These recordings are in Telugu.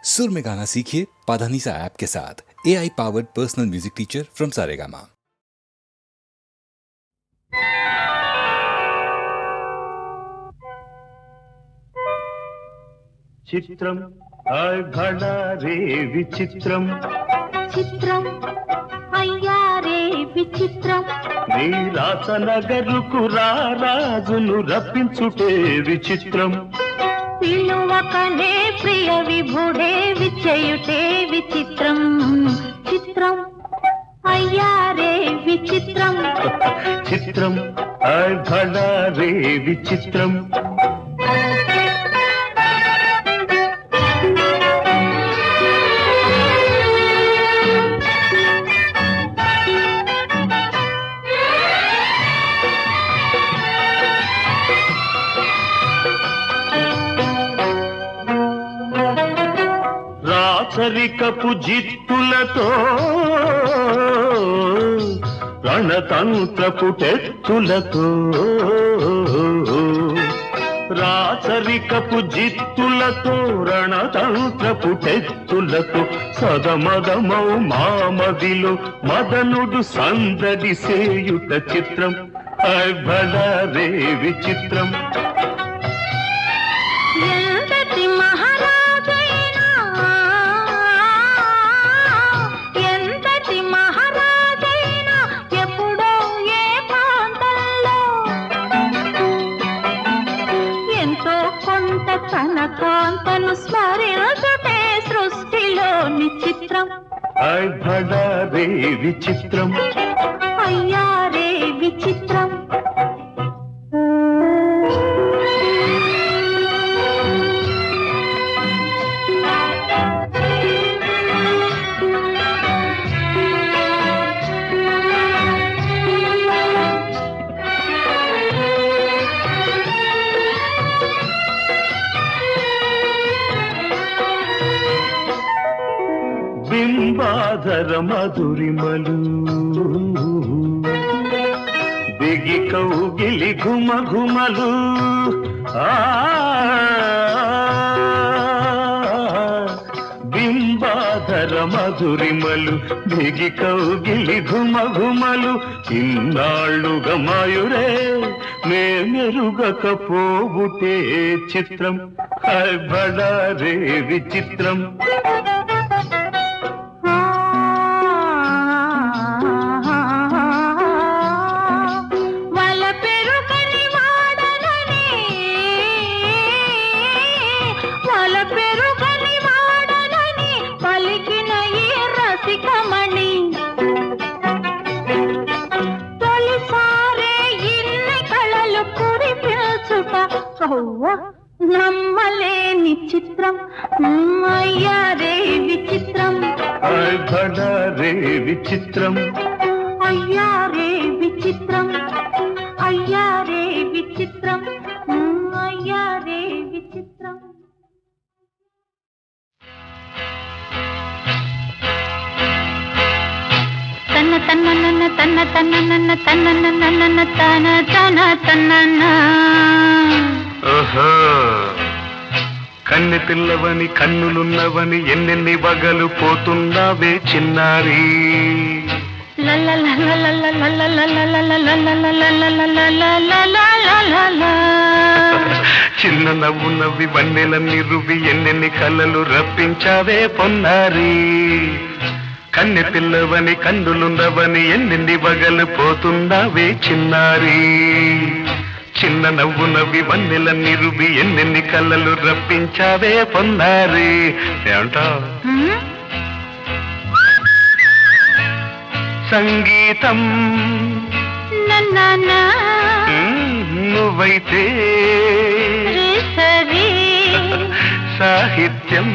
सुर में गाना सीखिए पाधानीसा ऐप के साथ। AI powered personal music teacher from Saregama. చిత్రం ఘడారే విచిత్రం చిత్రం అయ్యారే విచిత్రం నీ రాసనగరుకు రాజును రప్పించుటే విచిత్రం పిలువకనే ప్రియ విభుడే విచయుటే విచిత్రం చిత్రం అయ్యారే విచిత్రం చిత్రం ఘడారే విచిత్రం రాచరికపు జిత్తులతో రణతంత్రపు టెత్తులతో రాచరికపు జిత్తులతో రణతంత్రపు టెత్తులతో సదమదమౌ మామదిలో మదనుడు సందడి సేయుట చిత్రం భళరే విచిత్రం ఎంతటి మహారాజైనా ఎంతటి మహారాజైనా ఎప్పుడో ఏ ప్రాంతంలో ఎంతో కొంత తన కాంతను స్మరించుటే సృష్టిలోని చిత్రం భళరే విచిత్రం అయ్యారే విచిత్రం బింబాధర మధురిమలు బిగి కౌగిలి ఘుమ ఘుమలు బింబాధర మధురిమలు బిగి కౌగిలి ఘుమ ఘుమలు ఇన్నాళ్ళుగా మాయురే మెరుగకపోబుటే చిత్రం భళరే విచిత్రం నమ్మలేని చిత్రం అయ్యారే విచిత్రం భళరే విచిత్రం అయ్యారే విచిత్రం అయ్యారే విచిత్రం అయ్యారే విచిత్రం తన్న తన్న నన్న తన్న తన్న నన్న తన్న నన్న తన తన తన్న కన్నె పిల్లవని కన్నులున్నవని ఎన్నెన్ని వగలు పోతున్నావే చిన్నారి చిన్న నవ్వు నవ్వి వన్నెలన్నీ రువి ఎన్నెన్ని కళ్ళలు రప్పించావే పొన్నారి కన్నె పిల్లవని కన్నులున్నవని ఎన్నెన్ని వగలు పోతున్నావే చిన్నారి చిన్న నవ్వు నవ్వి వన్నెలన్నీ రువి ఎన్నెన్ని కళ్ళలు రప్పించావే పొన్నారి ఏమంటావు సంగీతం నువ్వైతే సాహిత్యం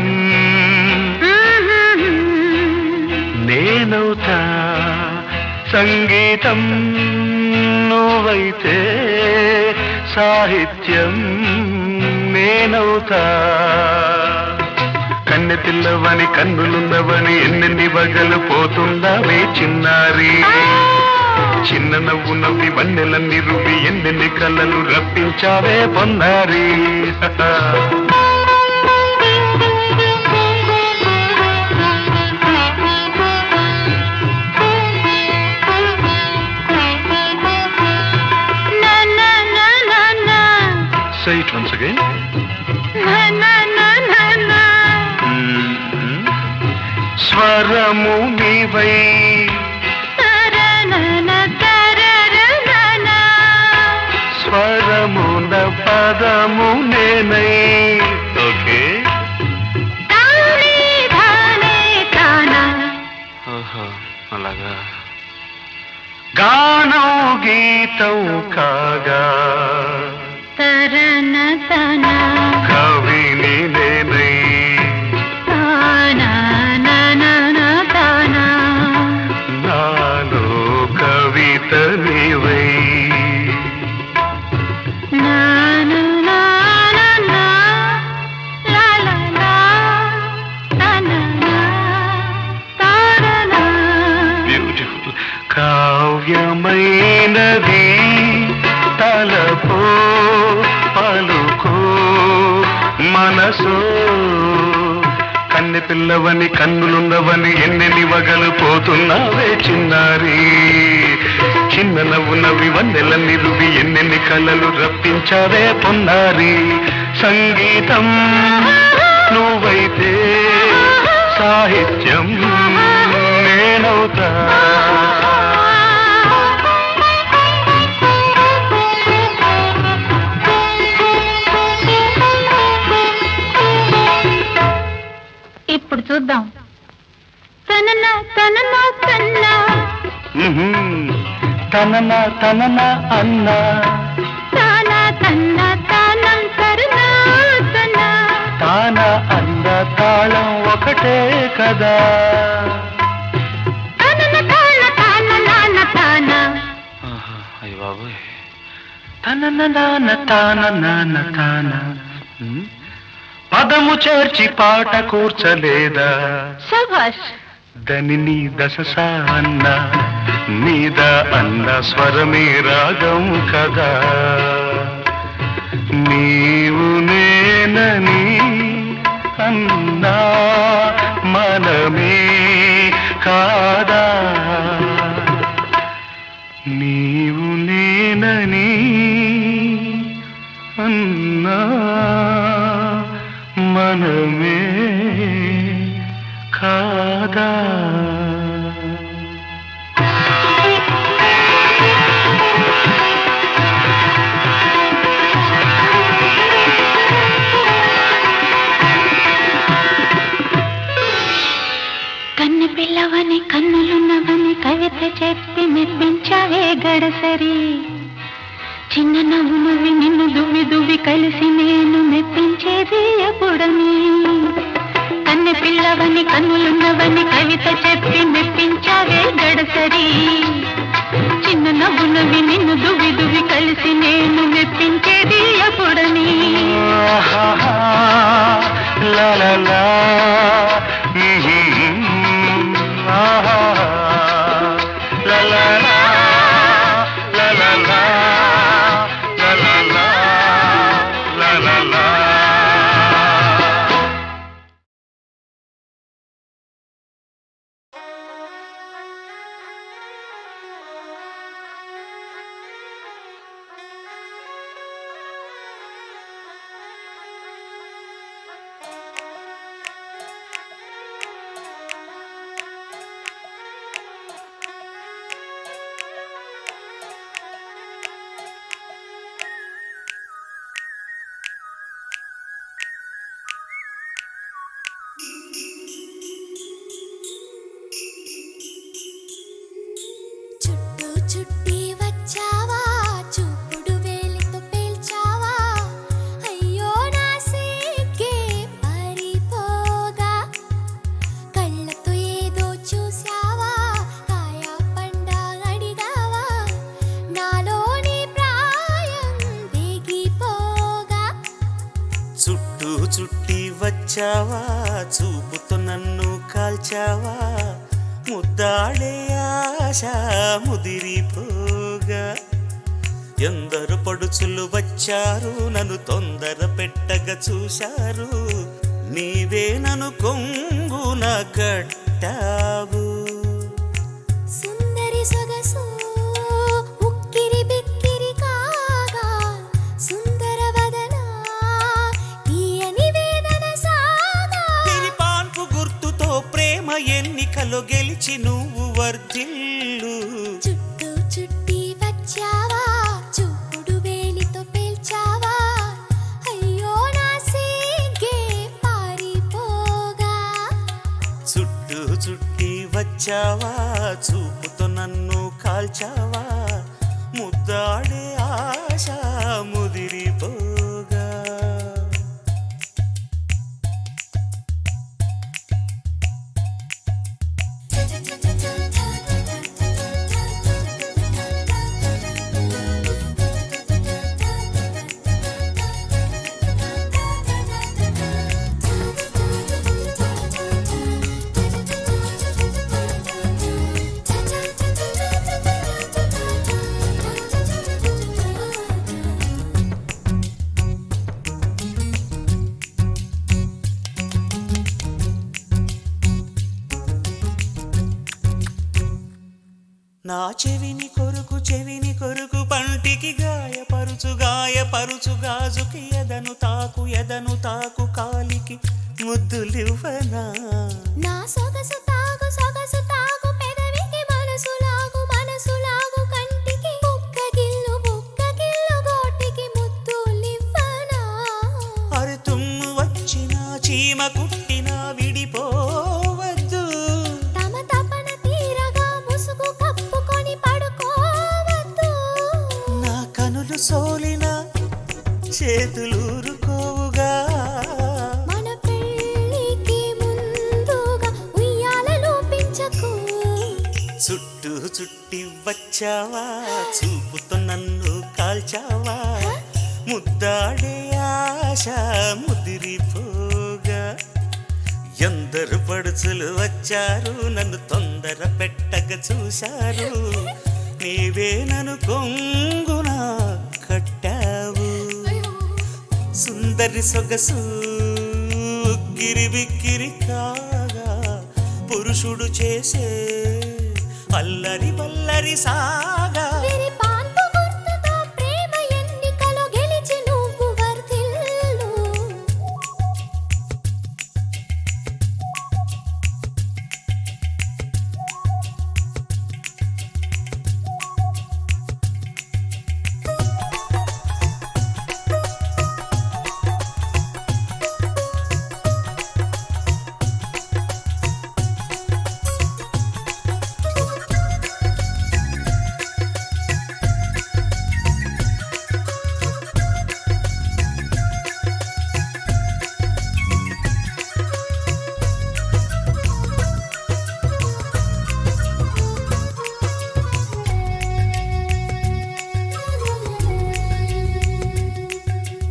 నేనవుతా సంగీతం నువ్వైతే సాహిత్యం నేనవుతా కన్నె పిల్లవని కన్నులున్నవని ఎన్నెన్ని వగలు పోతుందావే చిన్నారి చిన్న నవ్వు నవ్వి వన్నెలన్నీ రువి ఎన్నెన్ని కళ్ళలు రప్పించావే పొన్నారి స్వరము నీవై స్వరమున పదము నేనై. ఓకే అలాగా. గానం గీతం కాగా కవిని నేనై నాలో కవిత నీవై. కావ్యమైనది తలపో పలుకో మనసో కన్నె పిల్లవని కన్నులున్నవని ఎన్నెన్ని వగలు పోతున్నావే చిన్నారి. చిన్న నవ్వు నవ్వి వన్నెలన్ని రువి ఎన్నెన్ని కళలు రప్పించావే పొన్నారి. సంగీతం నువ్వైతే సాహిత్యం నేనవుతా. ఇప్పుడు చూద్దాం. తననా తననా తన్నా తననా తననా అన్నా తానా తన్నా తానం కరుణా తన్నా తాన అన్న తాళం ఒకటే కదా. తనన తాన తాన నాన తాన అయ్య బాబోయ్. తనన నాన తాన నాన తాన పదము చేర్చి పాట కూర్చలేదా. శభాష్. దని దశ అన్న మీద అన్న స్వరమే రాగం కదా. నీవు నేనని అన్నా మనమే కాదా. నీవు నేనని అన్నా మనమే కాదా. కన్నె పిల్లవని కన్నులున్నవని కవిత చెప్పి మెప్పించావే గడసరి. చిన్న నవ్వు నవ్వి నిన్ను దువ్వి దువ్వి కలిసి నేను మెప్పించేది ఎప్పుడని. కన్నె పిల్లవని కన్నులున్నవని కవిత చెప్పి మెప్పించావే గడసరి. చిన్న నవ్వు నవ్వి నిన్ను దువ్వి దువ్వి కలిసి నేను మెప్పించేది ఎప్పుడని. లా లా లా లా లా లా లా లా లా లా లా లా లా. చుట్టూ చుట్టి వచ్చావా చూపుడు వేలితో పేల్చావా అయ్యో నా సిగ్గే పారిపోగా కళ్ళతో ఏదో చూసావా కాయ పండ అడిగావా నాలోని ప్రాయం వేగిపోగా చుట్టూ చుట్టి వచ్చావా చూపుతో నన్ను కాల్చావా ముద్దాడే ఆశ ముదిరిపోగా ఎందరు పడుచులు వచ్చారు నన్ను తొందర పెట్టగా చూశారు నీవే నన్ను కొంగున కట్టావు సుందరి సొగసు ఉక్కిరి బిక్కిరి కాగా సుందర వదన తీయని వేదన సాగా పాన్పు గుర్తుతో ప్రేమ ఎన్నిక ఎన్నికలో గెలిచి నువ్వు వర్ధిల్లు. చుట్టూ చుట్టి వచ్చావా చూపుడు వేలితో పేల్చావా అయ్యో నా సిగ్గే పారిపోగా. చుట్టూ చుట్టి వచ్చావా చూపుతో నన్ను కాల్చావా ముద్దాడే ఆశ ముదిరిపోగా. నా చెవిని కొరుకు పంటికి గాయపరుచు గాజుకి ఎదను తాకు కాలికి ముద్దులివ్వనా. నా సొగసు తాగు పెదవికి మనసు లాగు కంటికి బుక్క గిల్లు గోటికి ముద్దులివ్వనా. అరే తుమ్ము వచ్చిన చీమ కుట్టిన విడిపోవద్దు. తమ తపన తీరగా ముసుగు కప్పుకొని పడుకోవద్దు. నా కనులు సోలిన చేతులూరుకోవుగా. మన పెళ్ళికి ముందుగా ఉయ్యాలలో పెంచకు. చుట్టూ చుట్టి వచ్చావా చూపుతో నన్ను కాల్చావా ముద్దాడే ఆశ ముదిరిపోగా. ఎందరు పడుచులు వచ్చారు నన్ను తొందర పెట్టగా చూశారు నీవే నన్ను కొంగున కట్టావు. సుందరి సొగసు గిరిబిక్కిరి కాగా పురుషుడు చేసే అల్లరి వల్లరి సాగా. వీరి పాన్పు గుర్తుతో ప్రేమ ఎన్నికలో గెలిచి నువ్వు వర్ధిల్లు.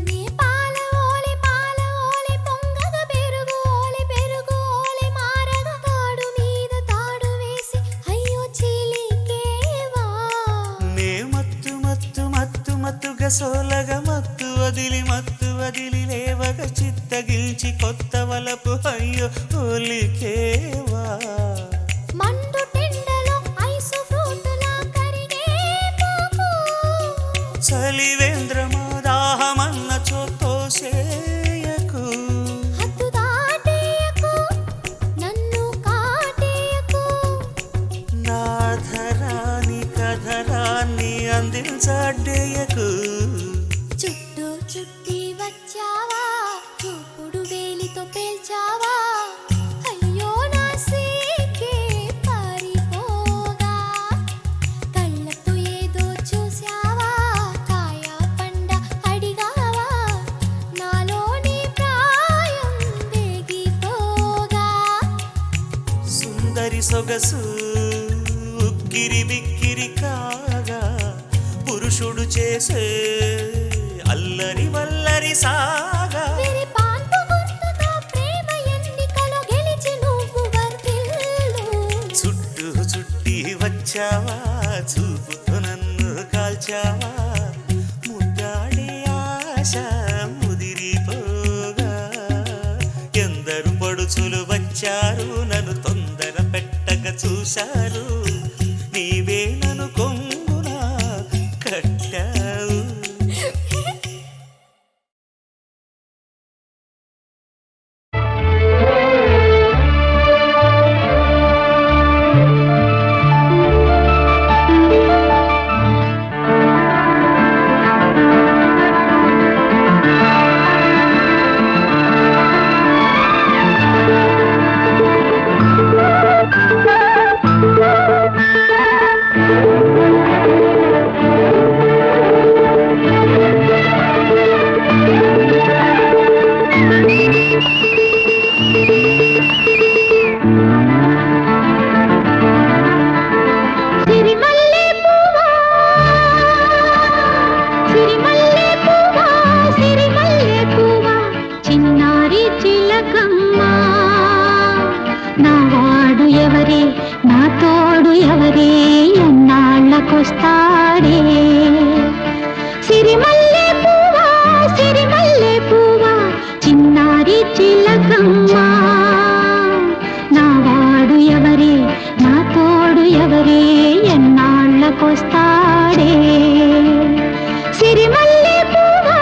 నీ పాల ఓలి పొంగగా పెరుగు ఓలి మారగా తాడు మీద తాడు వేసి అయ్యో చిలికేవా. నే మత్తుగా సోలగా మత్తు వదిలి లేవగా చిత్తగిల్చి కొత్త వలపు అయ్యో ఒలికేవా. మండు టెండలో ఐసు ఫ్రూటులా కరిగే పోకు. చలివేంద్రమా దాహమన్న చోతోసేయకు. హద్దు దాటేయకు నన్ను కాటేయకు. నా ధరాని కధరాన్ని అందించడేయకు. చుట్టూ చుట్టి వచ్చావా చూపుడు వేలితో పేల్చావా అయ్యో నా సిగ్గే పారిపోగా. కళ్ళతో ఏదో చూసావా కాయ పండ అడిగావా నాలోని ప్రాయం వేగిపోగా. సుందరి సొగసు గిరిబిక్కిరి కాగా పురుషుడు చేసే అల్లరి వల్లరి సాగా. వీరి పాన్పు గుర్తుతో ప్రేమ ఎన్నికలో గెలిచి నువ్వు వర్ధిల్లు. చుట్టూ చుట్టి వచ్చావా చూపుతో నన్ను కాల్చావా ముద్దాడే ఆశ ముదిరిపోగా. ఎందరు పడుచులు వచ్చారు నన్ను తొందర పెట్టగా చూశారు నీవే నన్ను కొంగున కట్టావు. ఎన్నాళ్ళకొస్తాడే సిరిమల్లె పువ్వా చిన్నారి చిలకమ్మ నా వాడు ఎవరే నా తోడు ఎవరే ఎన్నాళ్ళకొస్తాడే సిరిమల్లె పువ్వా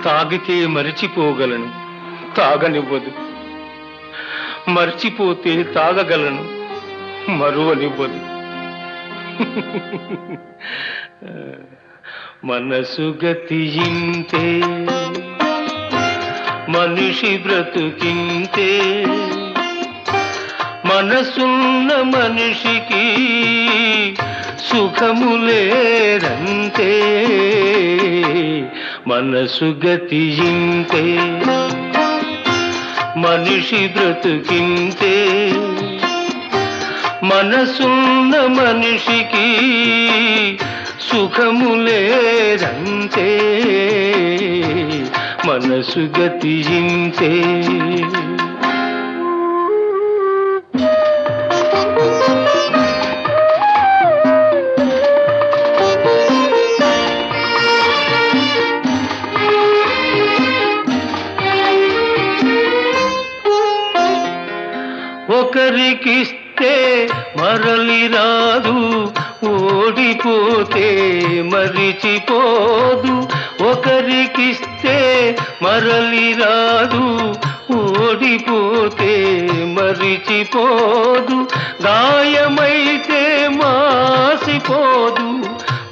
తాగితే మరిచిపోగలను తాగనివ్వదు, మర్చిపోతే తాగగలను మరువనివ్వదు. మనసు గతియింతే మనిషి బ్రతుకింతే, మనసున్న మనిషికి సుఖము లేదంతే. మనసు గతియింతే మనిషి బ్రతుకింతే, మనసున్న మనిషికి సుఖము లేదంతే. మనసు గతియింతే. ఒకరికిస్తే మరలి రాదు, ఓడిపోతే మరిచిపోదు. ఒకరికిస్తే మరలి రాదు, ఓడిపోతే మరిచిపోదు. గాయమైతే మాసిపోదు,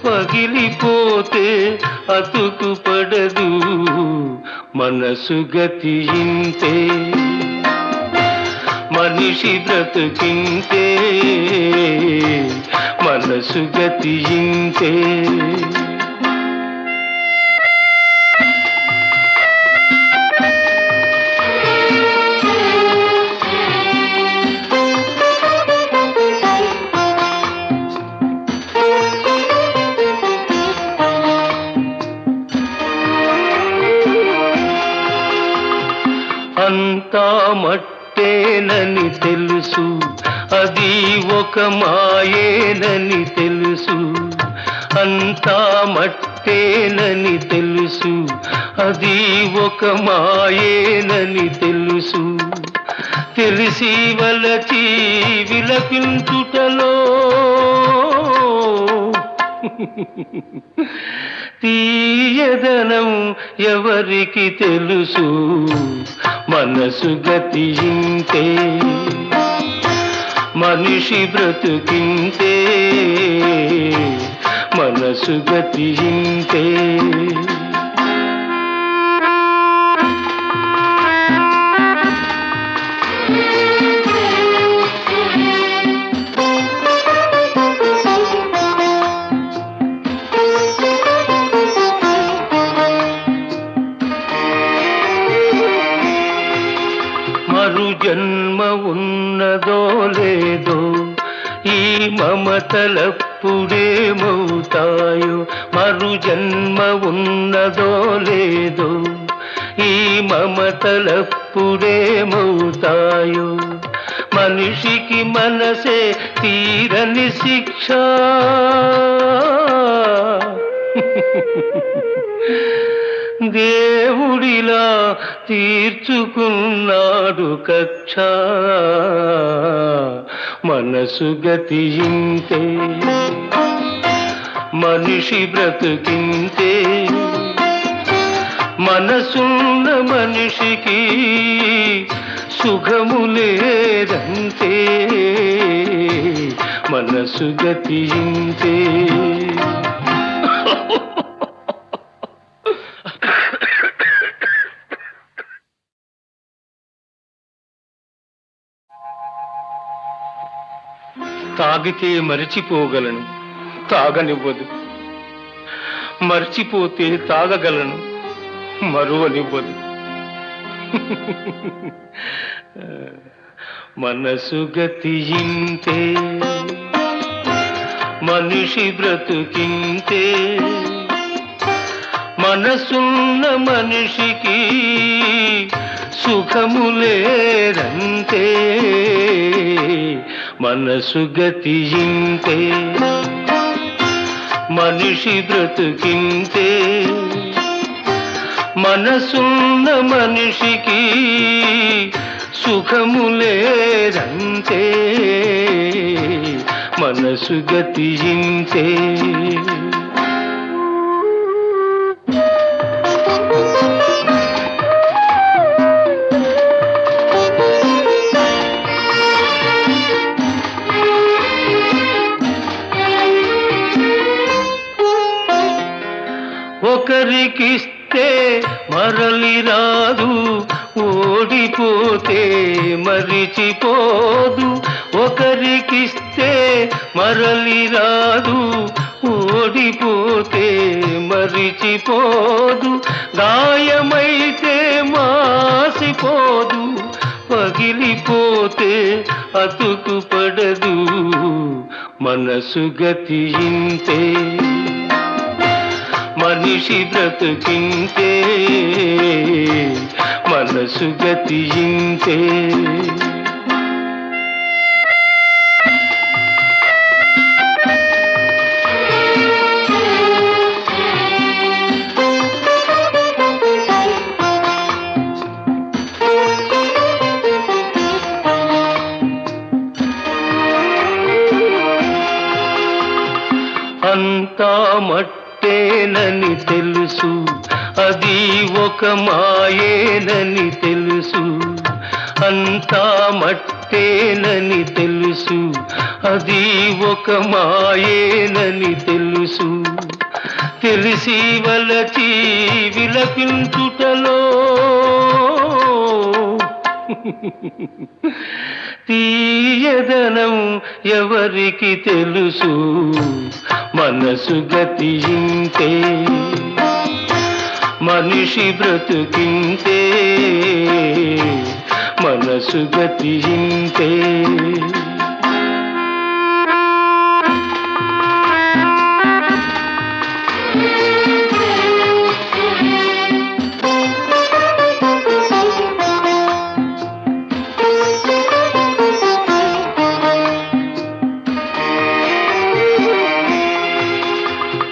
పగిలిపోతే అతుకు పడదు. మనసు గతి ఇంతే, మనిషి బ్రతుకింతే, మనసు గతి ఇంతే. అంతా మట్టేనని తెలుసు, అది ఒక మాయేనని తెలుసు. అంతా మట్టేనని తెలుసు, అది ఒక మాయేనని తెలుసు. తెలిసి వలచి విలపించుటలో తీయదనం ఎవరికి తెలుసు. మనసు గతి ఇంతే, మనిషి బ్రతుకింతే, మనసు గతి ఇంతే. మరు జన్మ ఉన్నదో లేదో, ఈ మమతలప్పుడేమవుతాయో. మరు జన్మ ఉన్నదో లేదో, ఈ మమతలప్పుడేమవుతాయో. మనిషికి మనసే తీరని శిక్ష, దేవుడిలా తీర్చుకున్నాడు కక్ష. మనసు గతి ఇంతే, మనిషి బ్రతుకింతే, మనసున్న మనిషికి సుఖము లేదంతే. మనసు గతి ఇంతే. తాగితే మరిచిపోగలను, తాగనివ్వదు. మర్చిపోతే తాగగలను, మరువనివ్వదు. మనసు గతి ఇంతే, మనిషి బ్రతుకింతే, మనసున్న మనిషికి సుఖము లేదంతే. మనసు గతి ఇంతే, మనిషి బ్రతుకింతే, మనసున్న మనిషికి సుఖము లేదంతే. మనసు గతి ఇంతే. ఒకరికిస్తే మరలి రాదు, ఓడిపోతే మరిచిపోదు. ఒకరికిస్తే మరలి రాదు, ఓడిపోతే మరిచిపోదు. గాయమైతే మాసిపోదు, పగిలిపోతే అతుకు పడదు. మనసు గతి ఇంతే, మనిషి బ్రతుకింతే, మనసు గతి ఇంతే. అంతా మట్టేనని తెలుసు, అది ఒక మాయేనని తెలుసు. అంతా మట్టేనని తెలుసు, అది ఒక మాయేనని తెలుసు. తెలిసి వలచి విలపించుటలో తీయదనం ఎవరికి తెలుసు. మనసు గతి ఇంతే, మనిషి బ్రతుకింతే, మనసు గతి ఇంతే.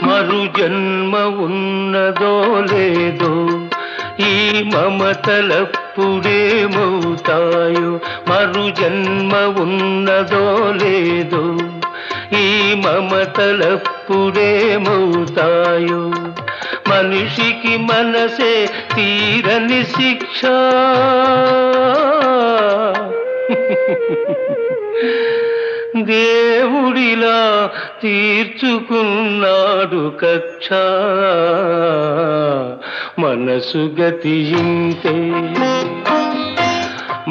మరు జన్మ ఉన్నదో లేదో, ఈ మమతలప్పుడేమవుతాయో. మరు జన్మ ఉన్నదో లేదో, ఈ మమతలప్పుడేమవుతాయో. మనిషికి మనసే తీరని శిక్ష, దేవుడిలా తీర్చుకున్నాడు కక్ష. మనసు గతి ఇంతే,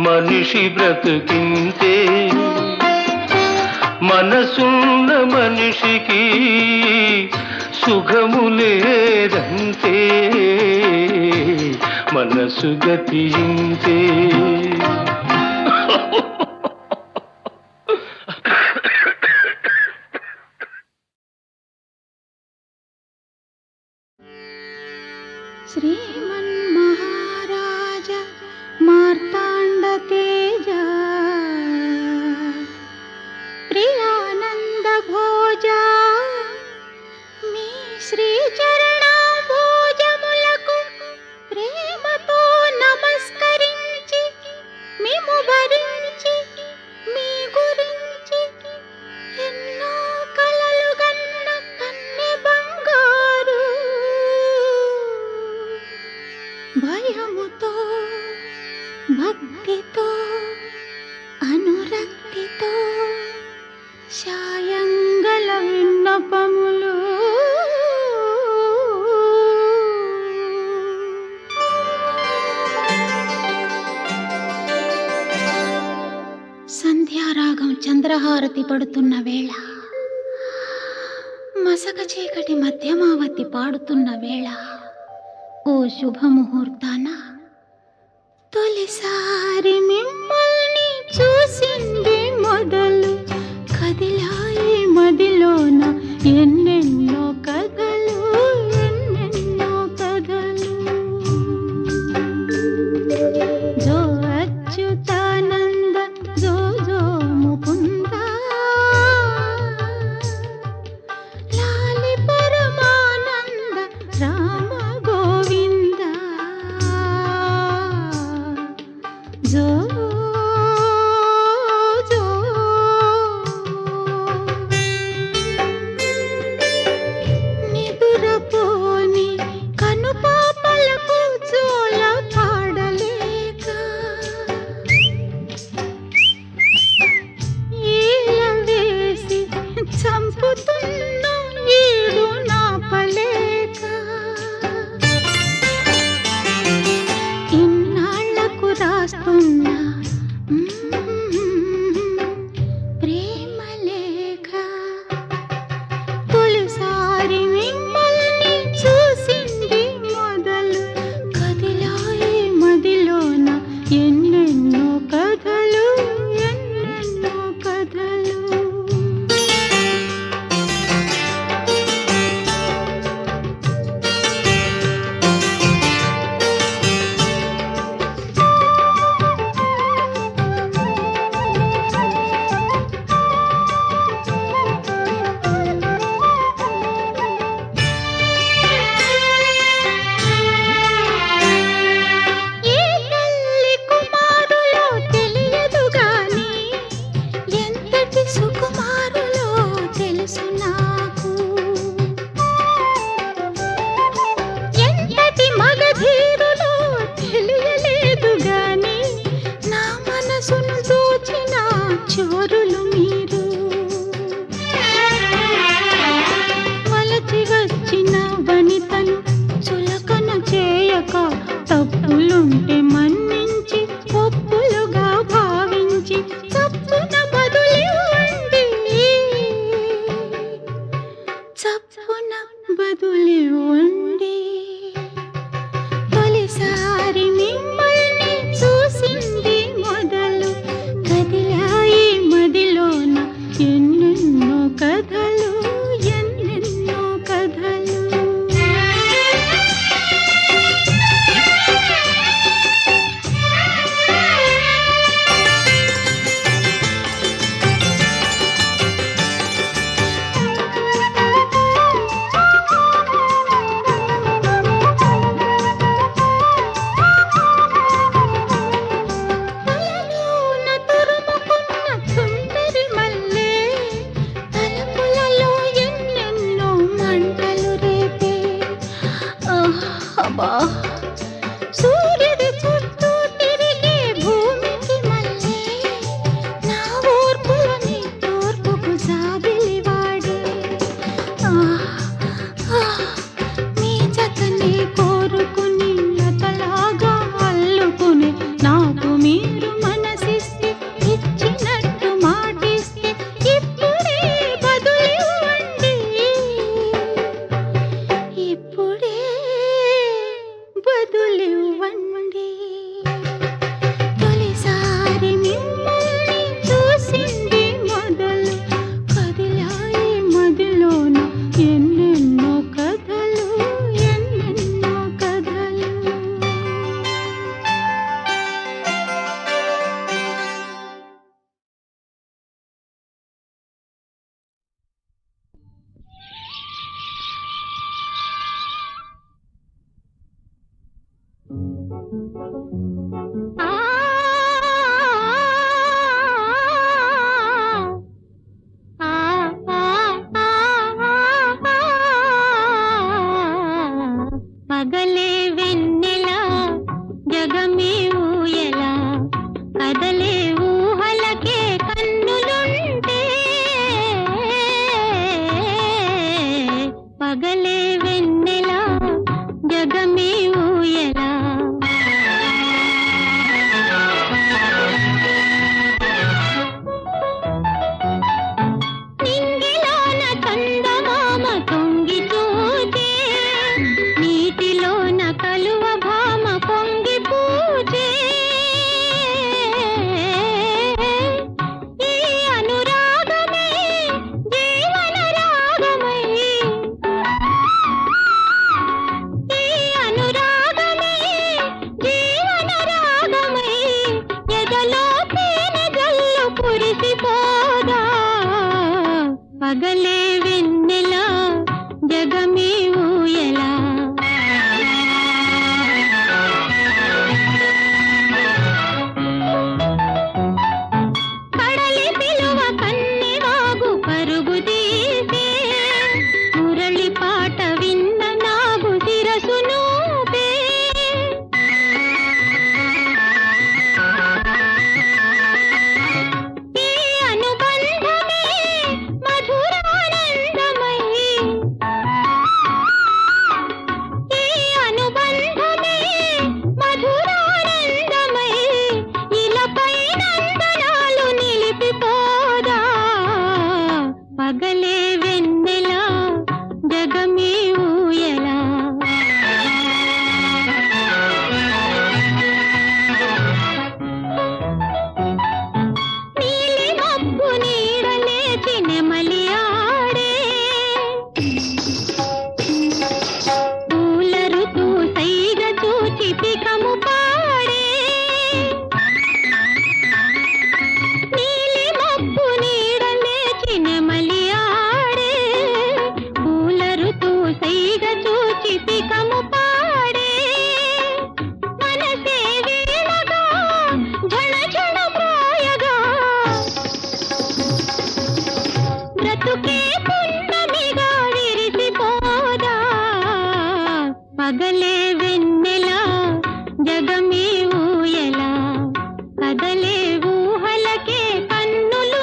మనిషి బ్రతుకింతే. మనసున్న మనిషికి సుఖము లేదంతే, మనసు గతి ఇంతే. శ్రీమన్మహారాజ మార్తాండ తేజ ప్రియానంద భోజ, మీ శ్రీచరణాంబోజములకు ప్రేమతో నమస్కరించి మిమ్ము భరించి మీ గురించి ఎన్నో కలలు గన్న కన్నె బంగారు. భయముతో భక్తితో అనురక్తితో శాయంగల విన్నపములు. సంధ్యారాగం చంద్రహారతి పడుతున్న వేళ, మసక చీకటి మధ్యమావతి పాడుతున్న వేళ, ఓ శుభముహూర్తాన తొలిసారి మిమ్మల్ని చూసింది మొదలు కదిలాయి మదిలోన ఎన్నెన్నో కథలు, ఎన్నెన్నో కథలు. జో అచ్యుతానంద జో జో ముకుంద, లాలి పరమానంద రామ గోవింద. జో జో నిదురపోని కనుపాపలకు జోల పాడలేక, ఈల వేసి చంపుతున్న ఈడు నాపలేక, ఇన్నాళ్లకు రాస్తున్నా చోరులు మీరు వలచి వచ్చిన వనితను చులకన చేయక తప్పులుంటే మన్నించి ఒప్పులుగా భావించి చప్పున బదులివ్వండి చప్పున బదులివ్వండి తొలిసారి మిమ్మల్ని చూసింది మొదలు కదిలాయి మదిలోన ఎన్నెన్నో కథలు ఎన్నెన్నో కథలు తలలోన తురుముకున్న తుంటరి మల్లె తలుపులలో ఎన్నెన్నో మంటలు రేపే అబ్బా సూర్యుడి చుట్టూ తిరిగే భూమికి మల్లె నా ఓర్పులని తోర్పుకు జాబిలివాడే మీ జతనే కోరుకుని లతలాగా అల్లుకుని నాకు మీరు మనసిస్తే ఇచ్చినట్టు మాటిస్తే ఇప్పుడే బదులివ్వండి ఇప్పుడే బదులివ్వండి తొలిసారి మిమ్మల్ని చూసింది మొదలు కదిలాయి మదిలోన ఎన్నెన్నో కథలు ఎన్నెన్నో కథలు ఆ ఆ పగలే వెన్నెల జగమే ఊయల కదలే ఊహలకే కన్నులుంటే పగలే వెన్నెల జగమే ఊయల నింగిలోన చందమామ తొంగి చూచే నీటిలోన కలువ భామ పొంగి పూజే ఈ అనురాగమే జీవన రాగమై ఈ అనురాగమే జీవన రాగమై ఎదలో తేనె జల్లు కురిసిపోదా పగలే వెన్నెల జగమే ఊయల కడలి పిలువ కన్నెవాగు పరుగు తీసే మురళి పాట విన్న నాగు శిరసు నూపే ఈ అనుబంధమే మధురానందమై ఈ అనుబంధమే మధురానందమై ఇలపై నందనాలు నిలిపిపోదా పగలే వెన్నెల జగమే ఊయల నీలి మబ్బు నీడలేచి నెమలి ఆడే పూల ఋతు సైగ చూచి పికము పాడే నీలి మబ్బు నీడలేచి నెమలి ఆడే పూల ఋతు సైగ చూచి పికము పాడే మనసే వీణగా ఝణ ఝణ ప్రాయగా బ్రతుకే పున్నమిగా విరిసిపోదా పగలే వెన్నెల జగమే ఊయల కదలే ఊహలకే కన్నులు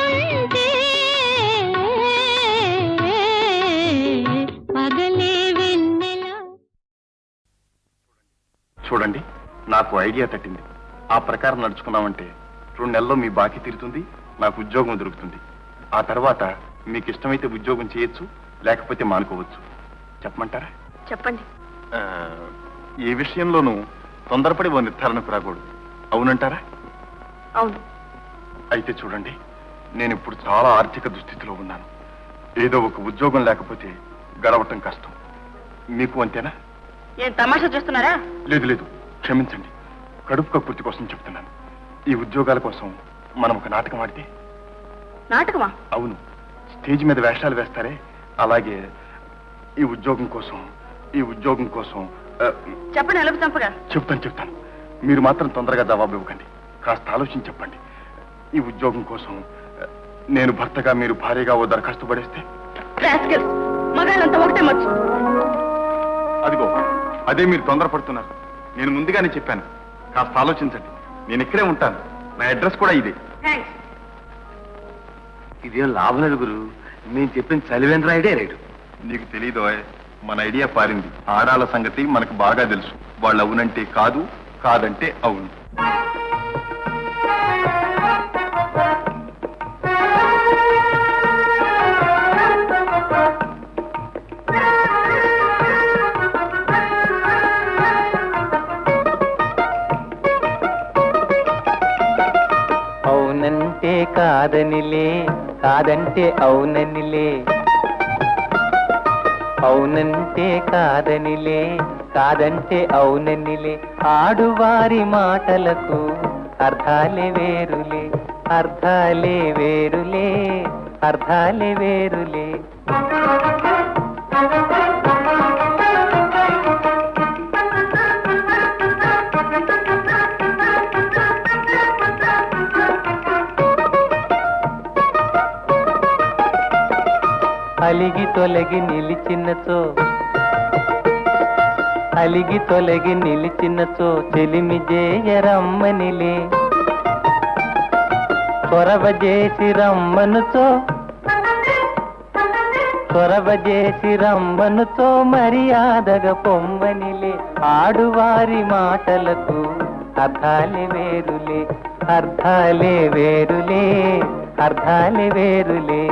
ఐడియా తట్టింది. ఆ ప్రకారం నడుచుకున్నామంటే 2 నెలల్లో మీ బాకీ తీరుతుంది, నాకు ఉద్యోగం దొరుకుతుంది. ఆ తర్వాత మీకు ఇష్టమైతే ఉద్యోగం చేయొచ్చు, లేకపోతే మానుకోవచ్చు. చెప్పమంటారా? చెప్పండి. ఏ విషయంలోనూ తొందరపడి ఓ నిర్ధారణకు రాకూడదు. అవునంటారా? అవును. అయితే చూడండి, నేను ఇప్పుడు చాలా ఆర్థిక దుస్థితిలో ఉన్నాను. ఏదో ఒక ఉద్యోగం లేకపోతే గడవటం కష్టం. మీకు అంతేనా? ఏం తమాషా చేస్తున్నారా? లేదు లేదు, క్షమించండి. కడుపు కక్కుర్తి కోసం చెప్తున్నాను. ఈ ఉద్యోగాల కోసం మనం ఒక నాటకం ఆడితే. నాటకమా? అవును, స్టేజ్ మీద వేషాలు వేస్తారే, అలాగే ఈ ఉద్యోగం కోసం చెప్పండి. ఎలుపు చంపగా చెప్తాను. మీరు మాత్రం తొందరగా జవాబు ఇవ్వకండి. కాస్త ఆలోచించి చెప్పండి. ఈ ఉద్యోగం కోసం నేను భర్తగా, మీరు భార్యగా ఓ దరఖాస్తు పడేస్తే. మగాళ్ళంతా ఒకటే మచ్చు. అదిగో, అదే మీరు తొందరపడుతున్నారు. నేను ముందుగానే చెప్పాను, కాస్త ఆలోచించండి. నేను ఇక్కడే ఉంటాను. నా అడ్రస్ కూడా ఇదే. ఇదేం లాభం లేదు గురు, నేను చెప్పిన చలివేంద్ర ఐడియా రైడు. నీకు తెలీదో, మన ఐడియా పారింది. ఆడాల సంగతి మనకు బాగా తెలుసు. వాళ్ళు అవునంటే కాదు, కాదంటే అవును. అవునంటే కాదనిలే, కాదంటే అవుననిలే. అవునంటే కాదనిలే, కాదంటే అవుననిలే. ఆడువారి మాటలకు అర్థాలే వేరులే, అర్థాలే వేరులే, అర్థాలే వేరులే. అలిగి తొలగి నిలిచినచో, అలిగి తొలగి నిలిచినచో చెలిమి జేయరమ్మనిలే. చొరవ చేసి రమ్మనుచో, చొరవ చేసి రమ్మనుచో మర్యాదగా పొమ్మనిలే. ఆడువారి మాటలకు అర్థాలే వేరులే, అర్థాలే వేరులే, అర్థాలే వేరులే.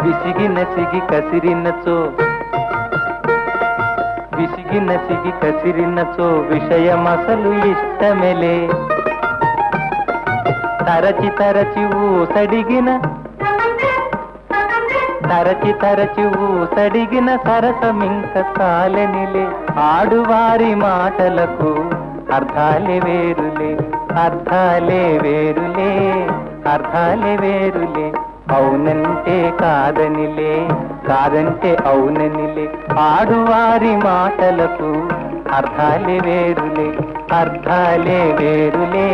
విసిగి నసిగి కసిరినచో, విసిగి నసిగి కసిరినచో విషయమసలు ఇష్టమెలే. తరచి తరచి ఊసడిగిన, తరచి తరచి ఊసడిగిన సరసమింక చాలనిలే. ఆడువారి మాటలకు అర్థాలే వేరులే, అర్థాలే వేరులే, అర్థాలే వేరులే. అవునంటే కాదనిలే, కాదంటే అవుననిలే. ఆడువారి మాటలకు అర్థాలే వేరులే, అర్థాలే వేరులే,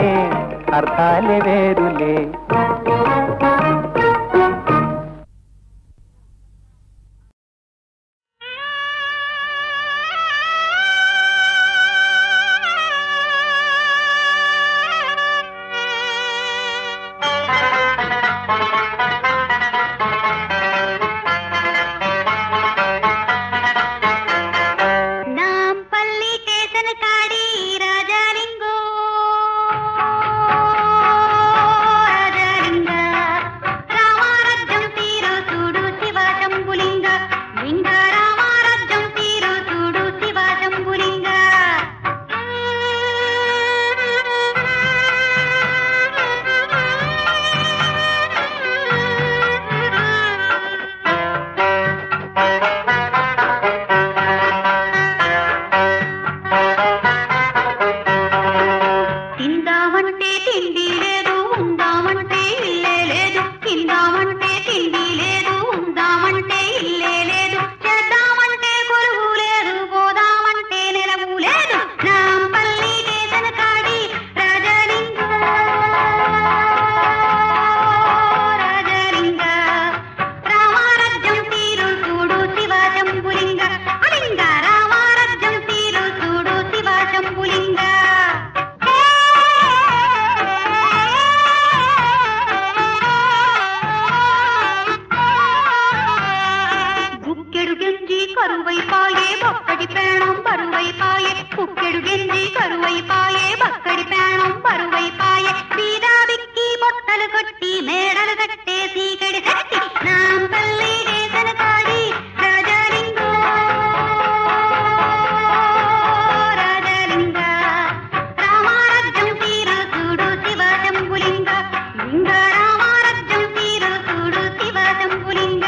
అర్థాలే వేరులే. నాంపల్లి కేతన కాడి రాజాలింగో, రాజాలింగో. కొట్టి మేడలు కట్టేసి కడి కట్టి నాంపల్లి దేశన కాడి రాజాలింగో రాజాలింగ రామారాజ్యం తీరు చూడు శివ శంభులింగ లింగ రామారాజ్యం తీరు చూడు శివ శంభులింగ.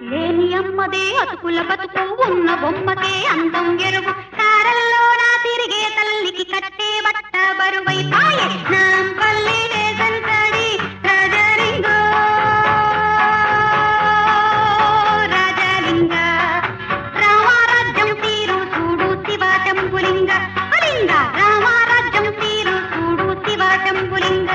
లేని అమ్మదే అతుకుల బతుకు ఉన్న బొమ్మకే అందం ఎరుగు కారల్లో నా తిరిగే తల్లికి కట్టే బట్ట బరువై పాయే నాంపల్లి వేసంతడి రాజాలింగో రాజాలింగ రామారాజ్యం తీరు చూడు శివ శంభులింగ అలింగ రామారాజ్యం తీరు చూడు శివ శంభులింగ.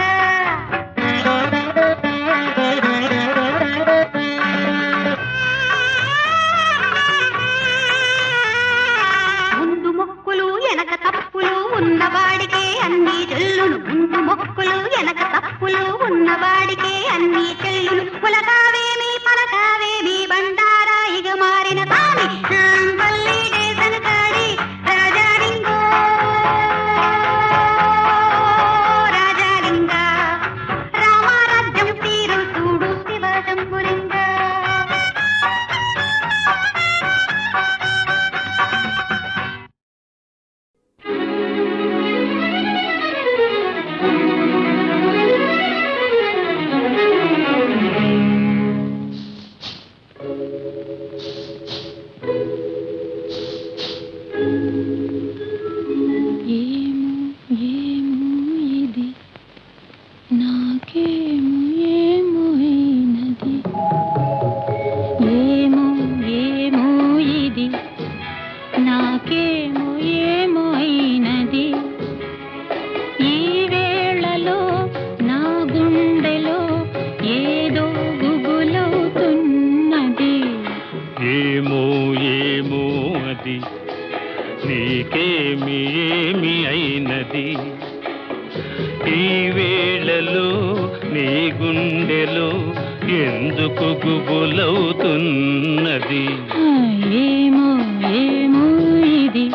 ముందు మొక్కులు వెనక తప్పులు ఉన్నవాడికే అన్ని చెల్లును ముందు మొక్కులు వెనక తప్పులు ఉన్నవాడికే అన్ని చెల్లును పులకావేమి పలకావేమి బండారాయిగా మారిన తామి నాంపల్లి దేశన కాడి రాజాలింగో రాజాలింగ రామారాజ్యం తీరు చూడు శివ శంభులింగ. ఏమో ఏమో ఇది నాకేమో ఏమో అయినది ఏమో ఏమో ఇది నాకేమో ఏమో అయినది ఈ వేళలో నా గుండెలో ఏదో గుబులవుతున్నది ఏమో ఏమో అది నీకేమి ఏమి అయినది ఈ వేళలో నీ గుండెలో ఎందుకు గుబులవుతున్నది ఏమో ఏమో ఇది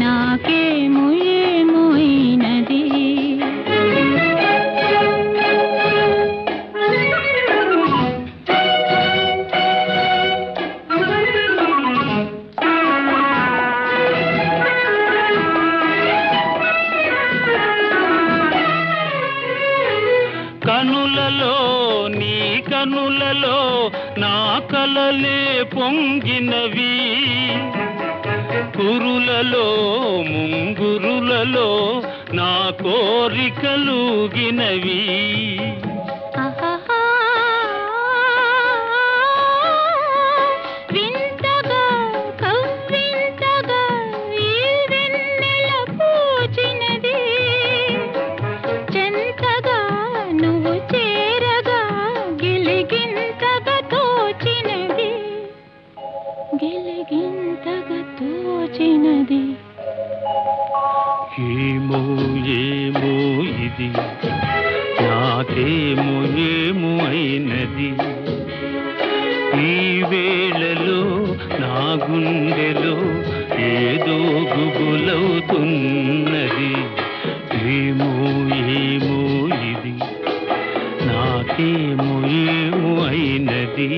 నాకేమో ఏమో అయినది కనులలో నీ కనులలో నా కలలే పొంగినవి కురులలో ముంగురులలో నా కోరికలుగినవి ఆహాహా, వింతగా కవ్వింతగా ఈ వెన్నెల పూచినది చెంతగా నువ్వు చేరగా గిలిగింతగా తోచినది గిలిగింతగా తోచినది ఏమో ఏమో ఇది నాకేమో ఏమో అయినది ఈ వేళలో నా గుండెలో ఏదో గుబులవుతున్నది ఏమో ఏమో ఇది నాకేమో ఏమో అయినది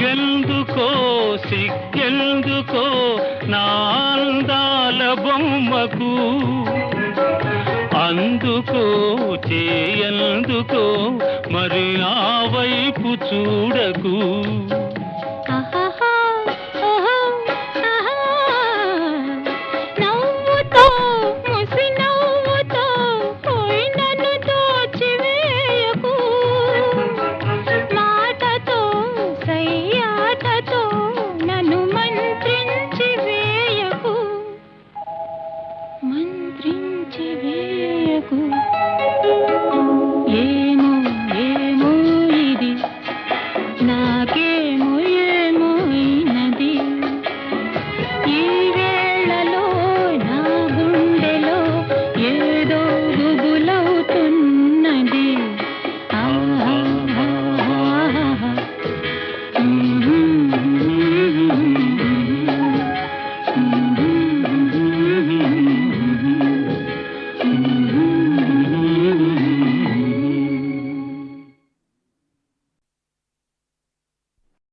ఎందుకో సిగ్గెందుకో నా అందాల బొమ్మకు అందుకో చేయందుకో మరి ఆ వైపు చూడకు ఆహాహా, ఓహో, ఆహా, నవ్వుతో ముసి నవ్వుతో పోయి నన్ను దోచివేయకు మాటతో సయ్యాటతో నన్ను మంత్రించి వేయకు మంత్రించి వేయకు ఏమో ఏమో ఇది నాకే